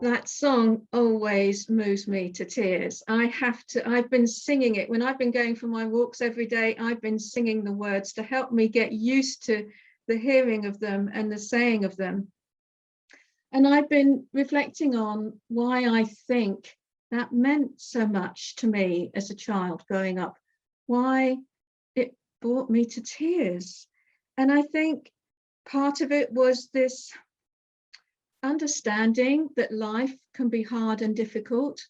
that song always moves me to tears. I've been singing it when I've been going for my walks every day. I've been singing the words to help me get used to the hearing of them and the saying of them. And I've been reflecting on why I think that meant so much to me as a child growing up, why it brought me to tears. And I think part of it was this understanding that life can be hard and difficult,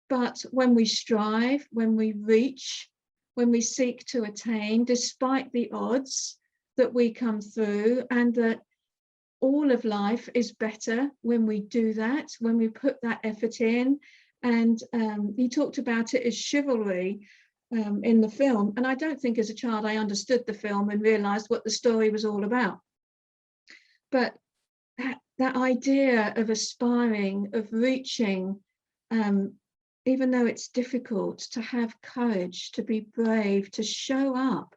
but when we strive, when we reach, when we seek to attain, despite the odds that we come through, and that all of life is better when we do that, when we put that effort in. And he talked about it as chivalry in the film. And I don't think as a child I understood the film and realized what the story was all about. But that idea of aspiring, of reaching, even though it's difficult, to have courage, to be brave, to show up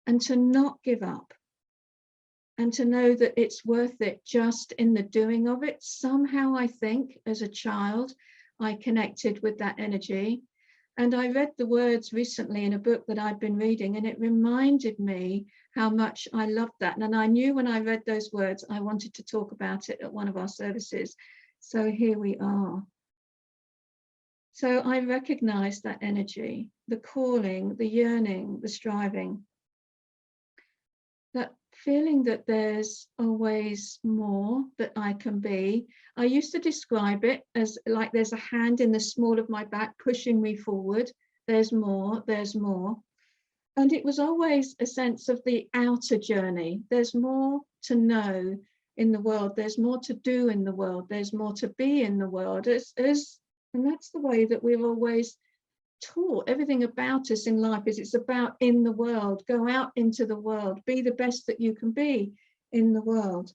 and to not give up, and to know that it's worth it just in the doing of it. Somehow I think as a child, I connected with that energy. And I read the words recently in a book that I'd been reading, and it reminded me how much I loved that. And I knew when I read those words, I wanted to talk about it at one of our services. So here we are. So I recognized that energy, the calling, the yearning, the striving, that feeling that there's always more that I can be. I used to describe it as like there's a hand in the small of my back pushing me forward. There's more, there's more. And it was always a sense of the outer journey. There's more to know in the world. There's more to do in the world. There's more to be in the world. And that's the way that we're always taught. Everything about us in life is it's about in the world. Go out into the world. Be the best that you can be in the world.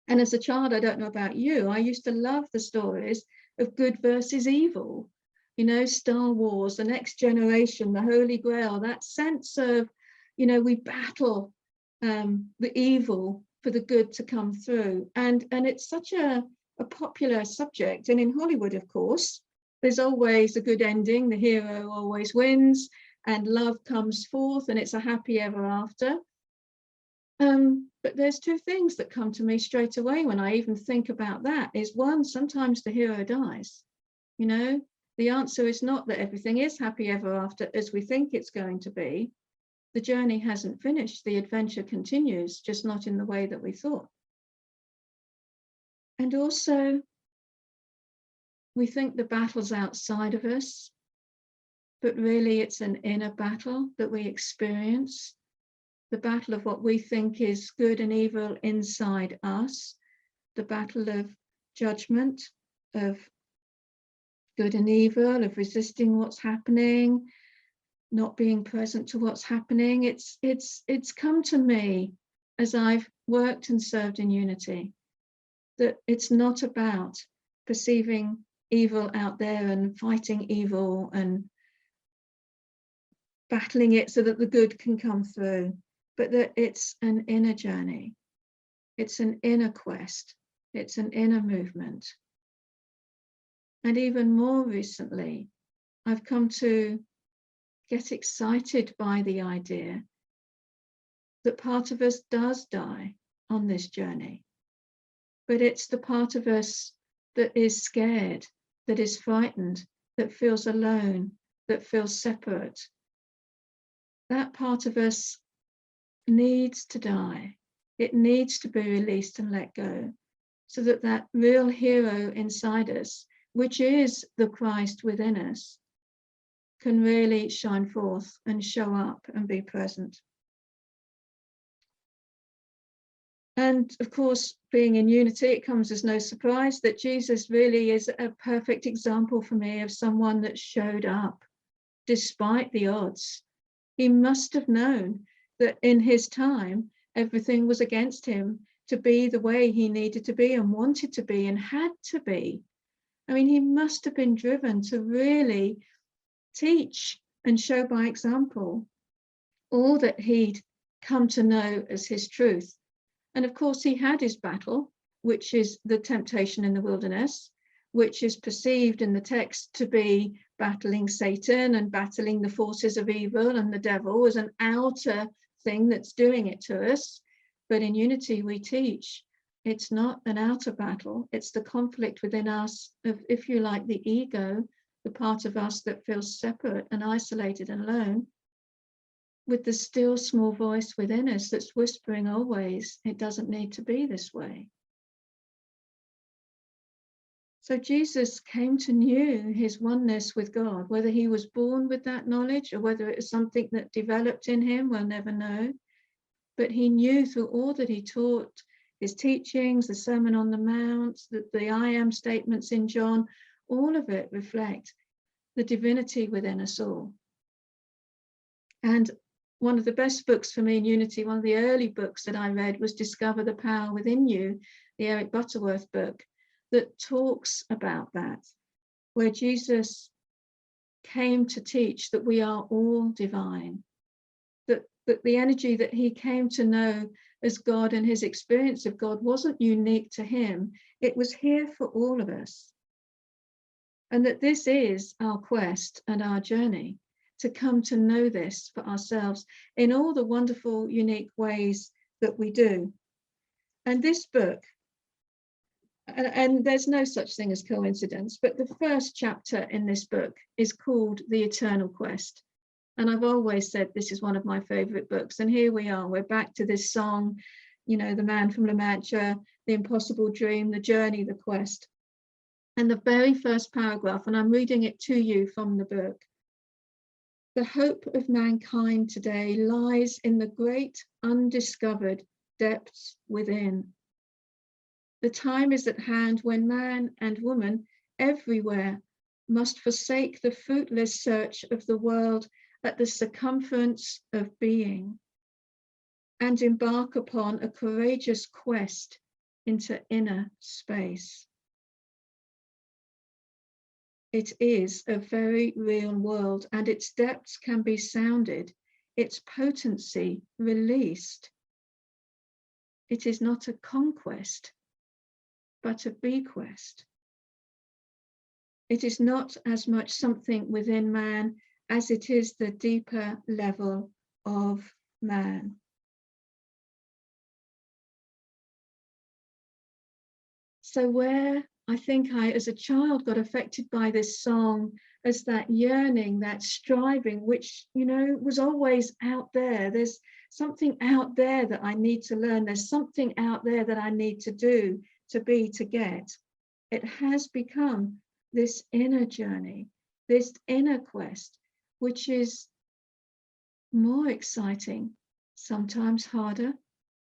And as a child, I don't know about you, I used to love the stories of good versus evil. You know, Star Wars, The Next Generation, The Holy Grail, that sense of, you know, we battle the evil for the good to come through. And it's such a popular subject. And in Hollywood, of course, there's always a good ending. The hero always wins and love comes forth and it's a happy ever after. But there's two things that come to me straight away when I even think about that. Is one, sometimes the hero dies. You know, the answer is not that everything is happy ever after as we think it's going to be. The journey hasn't finished. The adventure continues, just not in the way that we thought. And also, we think the battle's outside of us, but really it's an inner battle that we experience. The battle of what we think is good and evil inside us, the battle of judgment, of good and evil, of resisting what's happening, not being present to what's happening. It's come to me as I've worked and served in unity that it's not about perceiving evil out there and fighting evil and battling it so that the good can come through, but that it's an inner journey. It's an inner quest. It's an inner movement. And even more recently, I've come to get excited by the idea that part of us does die on this journey, but it's the part of us that is scared, that is frightened, that feels alone, that feels separate. That part of us needs to die. It needs to be released and let go, so that that real hero inside us, which is the Christ within us, can really shine forth and show up and be present. And of course, being in unity, it comes as no surprise that Jesus really is a perfect example for me of someone that showed up despite the odds. He must have known that in his time, everything was against him to be the way he needed to be and wanted to be and had to be. I mean, he must have been driven to really teach and show by example all that he'd come to know as his truth. And of course, he had his battle, which is the temptation in the wilderness. which is perceived in the text to be battling Satan and battling the forces of evil and the devil, as an outer thing that's doing it to us. But in unity, we teach it's not an outer battle, it's the conflict within us of, if you like, the ego, the part of us that feels separate and isolated and alone, with the still small voice within us that's whispering always, it doesn't need to be this way. So Jesus came to know his oneness with God. Whether he was born with that knowledge or whether it was something that developed in him, we'll never know. But he knew through all that he taught, his teachings, the Sermon on the Mount, the I am statements in John, all of it reflect the divinity within us all. And one of the best books for me in unity, one of the early books that I read, was Discover the Power Within You, the Eric Butterworth book, that talks about that, where Jesus came to teach that we are all divine, that the energy that he came to know as God and his experience of God wasn't unique to him, it was here for all of us. And that this is our quest and our journey, to come to know this for ourselves in all the wonderful, unique ways that we do. And this book, and there's no such thing as coincidence, but the first chapter in this book is called The Eternal Quest. And I've always said this is one of my favorite books. And here we are, we're back to this song, you know, the man from La Mancha, the impossible dream, the journey, the quest. And the very first paragraph, and I'm reading it to you from the book. The hope of mankind today lies in the great undiscovered depths within. The time is at hand when man and woman everywhere must forsake the fruitless search of the world at the circumference of being and embark upon a courageous quest into inner space. It is a very real world, and its depths can be sounded, its potency released. It is not a conquest, but a bequest. It is not as much something within man as it is the deeper level of man. So where I think I, as a child, got affected by this song as that yearning, that striving, which, you know, was always out there. There's something out there that I need to learn. There's something out there that I need to do, to be, to get. It has become this inner journey, this inner quest, which is more exciting, sometimes harder,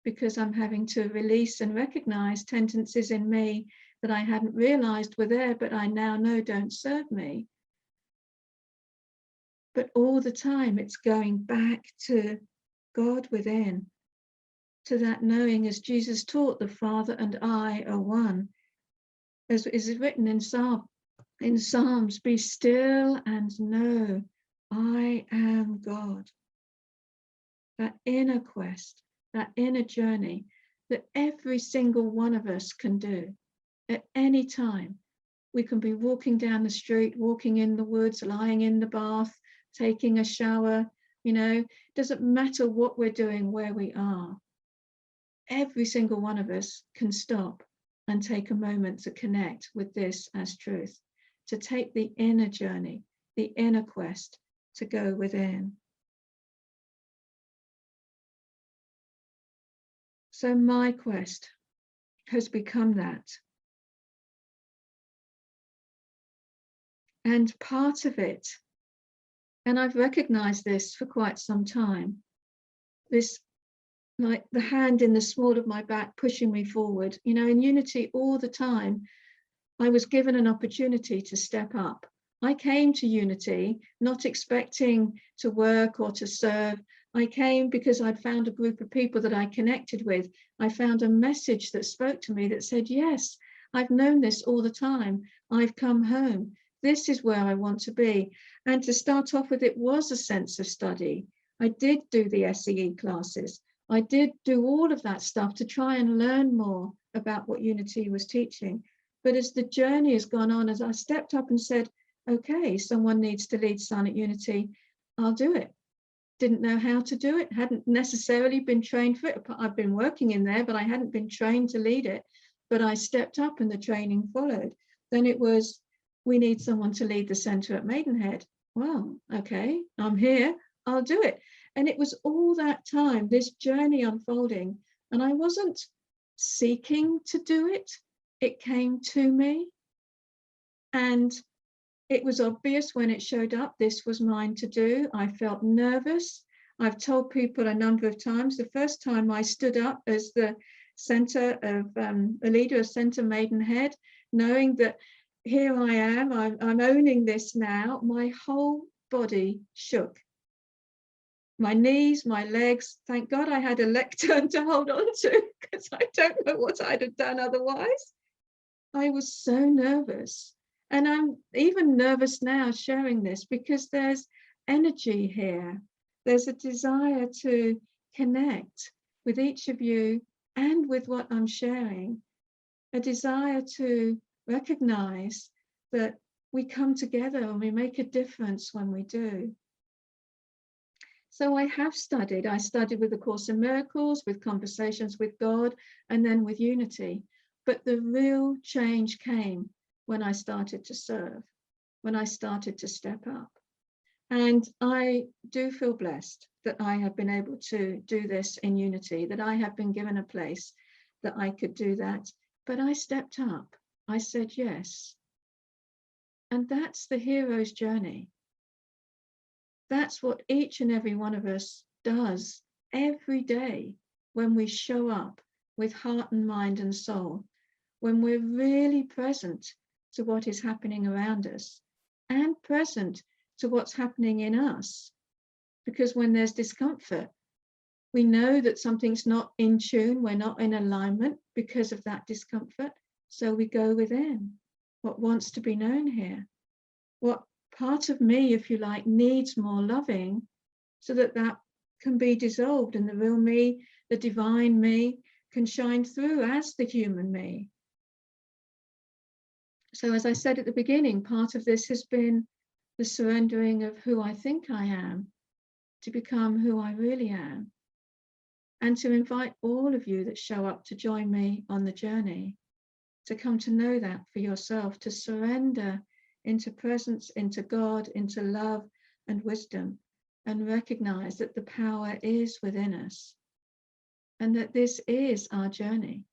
because I'm having to release and recognize tendencies in me that I hadn't realized were there, but I now know don't serve me. But all the time it's going back to God within, to that knowing, as Jesus taught, the Father and I are one. As is written in Psalms, be still and know I am God. That inner quest, that inner journey that every single one of us can do at any time. We can be walking down the street, walking in the woods, lying in the bath, taking a shower, you know, doesn't matter what we're doing, where we are. Every single one of us can stop and take a moment to connect with this as truth, to take the inner journey, the inner quest, to go within. So my quest has become that. And part of it, and I've recognized this for quite some time, this, like the hand in the small of my back pushing me forward, you know, in unity all the time, I was given an opportunity to step up. I came to unity not expecting to work or to serve. I came because I'd found a group of people that I connected with. I found a message that spoke to me that said, yes, I've known this all the time. I've come home. This is where I want to be. And to start off with, it was a sense of study. I did do the SEE classes. I did do all of that stuff to try and learn more about what unity was teaching. But as the journey has gone on, as I stepped up and said, okay, someone needs to lead Silent Unity, I'll do it. Didn't know how to do it, hadn't necessarily been trained for it. I've been working in there, but I hadn't been trained to lead it. But I stepped up and the training followed. Then it was, we need someone to lead the centre at Maidenhead. Well, okay, I'm here, I'll do it. And it was all that time, this journey unfolding. And I wasn't seeking to do it. It came to me. And it was obvious when it showed up, this was mine to do. I felt nervous. I've told people a number of times, the first time I stood up as the centre of, the leader of Centre Maidenhead, knowing that here I am, I'm owning this now, my whole body shook. My knees, my legs, thank God I had a lectern to hold on to, because I don't know what I'd have done otherwise. I was so nervous. And I'm even nervous now sharing this because there's energy here. There's a desire to connect with each of you and with what I'm sharing, a desire to recognize that we come together and we make a difference when we do. So I have studied. I studied with the Course in Miracles, with Conversations with God, and then with Unity. But the real change came when I started to serve, when I started to step up. And I do feel blessed that I have been able to do this in Unity, that I have been given a place that I could do that. But I stepped up. I said yes. And that's the hero's journey. That's what each and every one of us does every day when we show up with heart and mind and soul, when we're really present to what is happening around us and present to what's happening in us. Because when there's discomfort, we know that something's not in tune, we're not in alignment because of that discomfort. So we go within. What wants to be known here? What part of me, if you like, needs more loving so that that can be dissolved and the real me, the divine me, can shine through as the human me. So as I said at the beginning, part of this has been the surrendering of who I think I am to become who I really am, and to invite all of you that show up to join me on the journey, to come to know that for yourself, to surrender into presence, into God, into love and wisdom, and recognize that the power is within us and that this is our journey.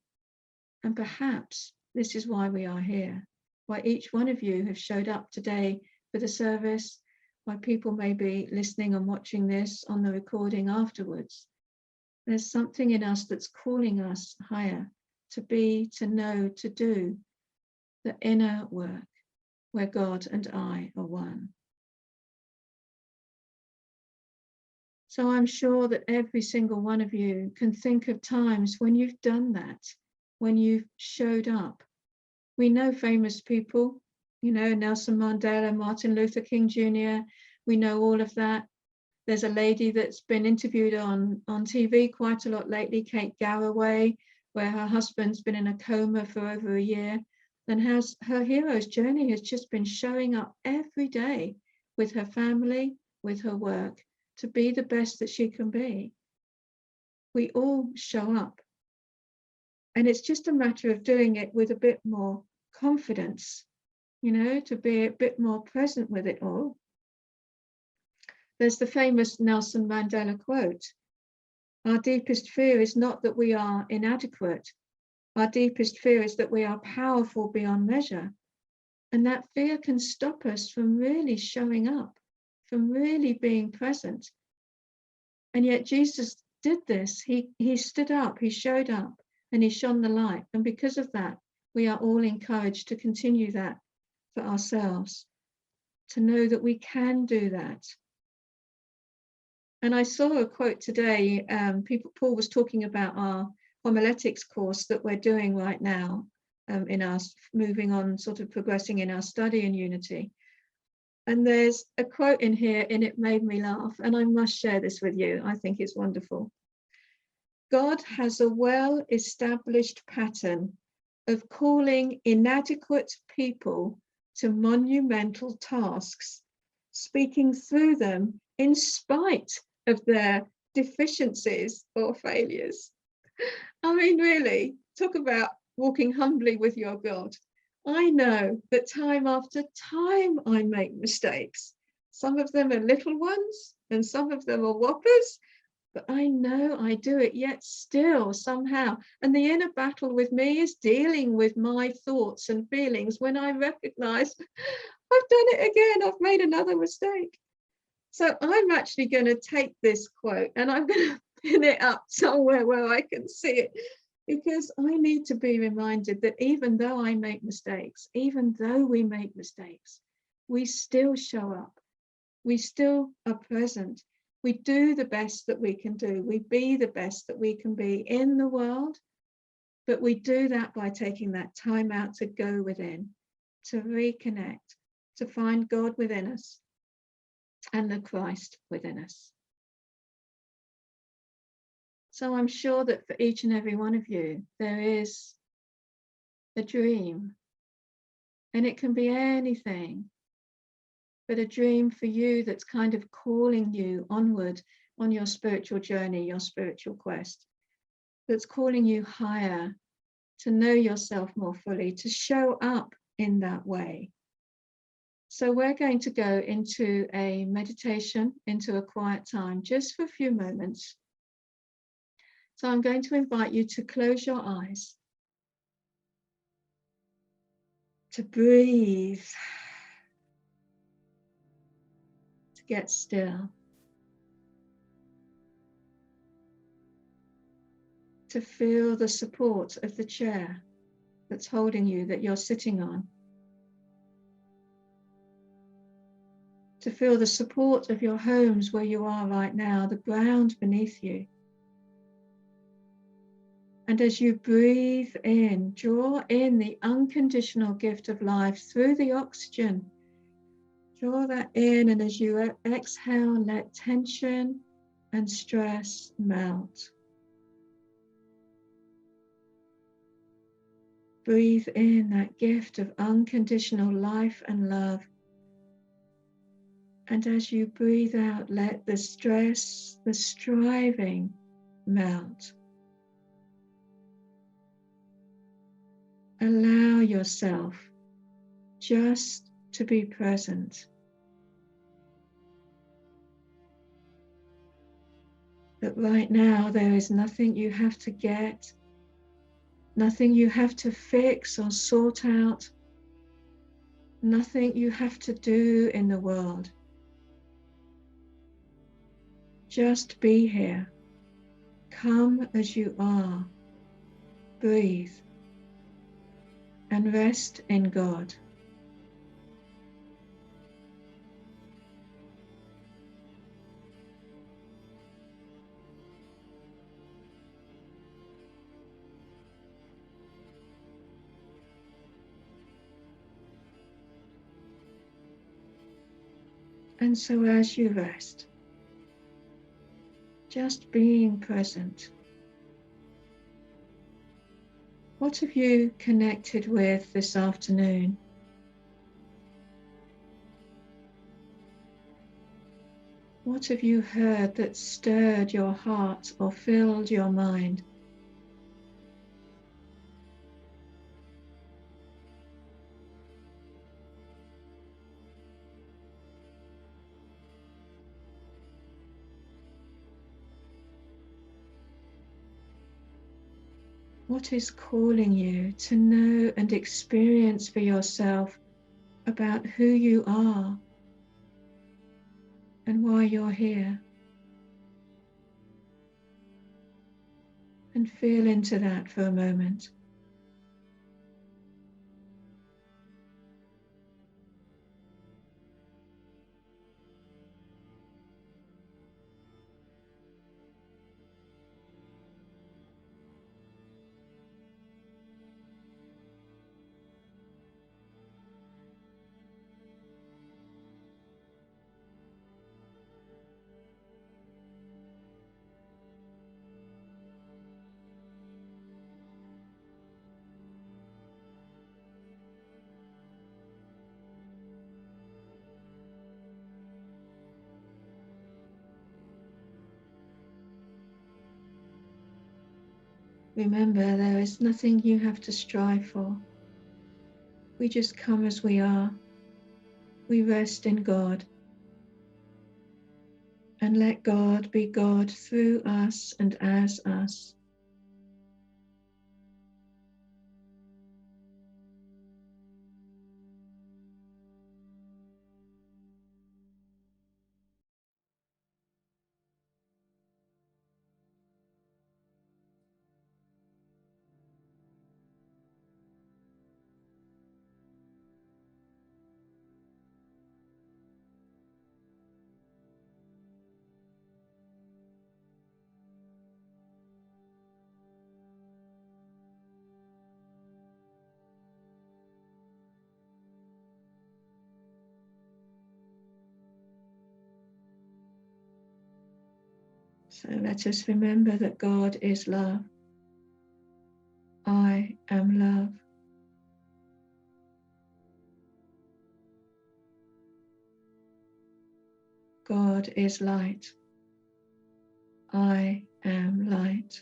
And perhaps this is why we are here, why each one of you have showed up today for the service, why people may be listening and watching this on the recording afterwards. There's something in us that's calling us higher, to be, to know, to do the inner work where God and I are one. So I'm sure that every single one of you can think of times when you've done that, when you've showed up. We know famous people, you know, Nelson Mandela, Martin Luther King Jr., we know all of that. There's a lady that's been interviewed on TV quite a lot lately, Kate Garraway, where her husband's been in a coma for over a year, and her hero's journey has just been showing up every day with her family, with her work, to be the best that she can be. We all show up. And it's just a matter of doing it with a bit more confidence, you know, to be a bit more present with it all. There's the famous Nelson Mandela quote, "Our deepest fear is not that we are inadequate. Our deepest fear is that we are powerful beyond measure." And that fear can stop us from really showing up, from really being present. And yet Jesus did this. He stood up, he showed up, and he shone the light. And because of that, we are all encouraged to continue that for ourselves, to know that we can do that. And I saw a quote today, Paul was talking about our homiletics course that we're doing right now, in our moving on, sort of progressing in our study in Unity. And there's a quote in here and it made me laugh, and I must share this with you. I think it's wonderful. "God has a well-established pattern of calling inadequate people to monumental tasks, speaking through them in spite of their deficiencies or failures. I mean, really, talk about walking humbly with your God. I know that time after time I make mistakes. Some of them are little ones and some of them are whoppers, but I know I do it yet still somehow. And the inner battle with me is dealing with my thoughts and feelings when I recognize I've done it again, I've made another mistake. So I'm actually going to take this quote and I'm going to pin it up somewhere where I can see it, because I need to be reminded that even though I make mistakes, even though we make mistakes, we still show up. We still are present. We do the best that we can do. We be the best that we can be in the world, but we do that by taking that time out to go within, to reconnect, to find God within us and the Christ within us. So I'm sure that for each and every one of you, there is a dream, and it can be anything, but a dream for you that's kind of calling you onward on your spiritual journey, your spiritual quest, that's calling you higher, to know yourself more fully, to show up in that way. So we're going to go into a meditation, into a quiet time, just for a few moments. So I'm going to invite you to close your eyes, to breathe, to get still, to feel the support of the chair that's holding you, that you're sitting on, to feel the support of your homes where you are right now, the ground beneath you. And as you breathe in, draw in the unconditional gift of life through the oxygen. Draw that in, and as you exhale, let tension and stress melt. Breathe in that gift of unconditional life and love. And as you breathe out, let the stress, the striving melt. Allow yourself just to be present. That right now there is nothing you have to get, nothing you have to fix or sort out, nothing you have to do in the world. Just be here. Come as you are. Breathe and rest in God. And so as you rest, just being present, what have you connected with this afternoon? What have you heard that stirred your heart or filled your mind? What is calling you to know and experience for yourself about who you are and why you're here? And feel into that for a moment. Remember, there is nothing you have to strive for. We just come as we are. We rest in God. And let God be God through us and as us. So let us remember that God is love. I am love. God is light. I am light.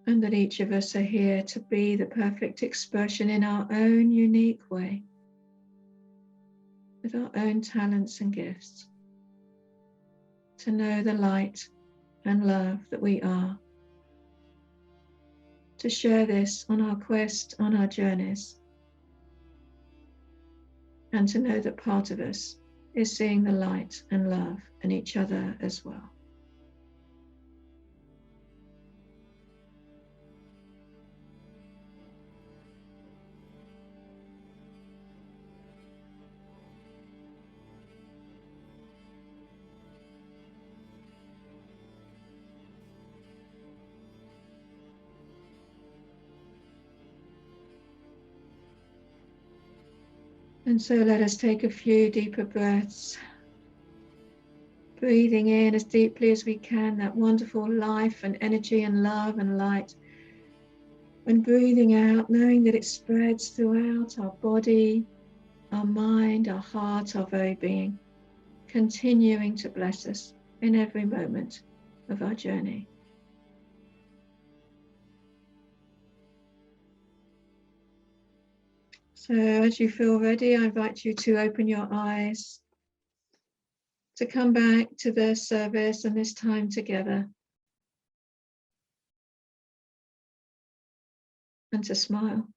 And that each of us are here to be the perfect expression in our own unique way, with our own talents and gifts, to know the light and love that we are, to share this on our quest, on our journeys, and to know that part of us is seeing the light and love in each other as well. And so let us take a few deeper breaths, breathing in as deeply as we can that wonderful life and energy and love and light, and breathing out, knowing that it spreads throughout our body, our mind, our heart, our very being, continuing to bless us in every moment of our journey. So as you feel ready, I invite you to open your eyes, to come back to the service and this time together, and to smile.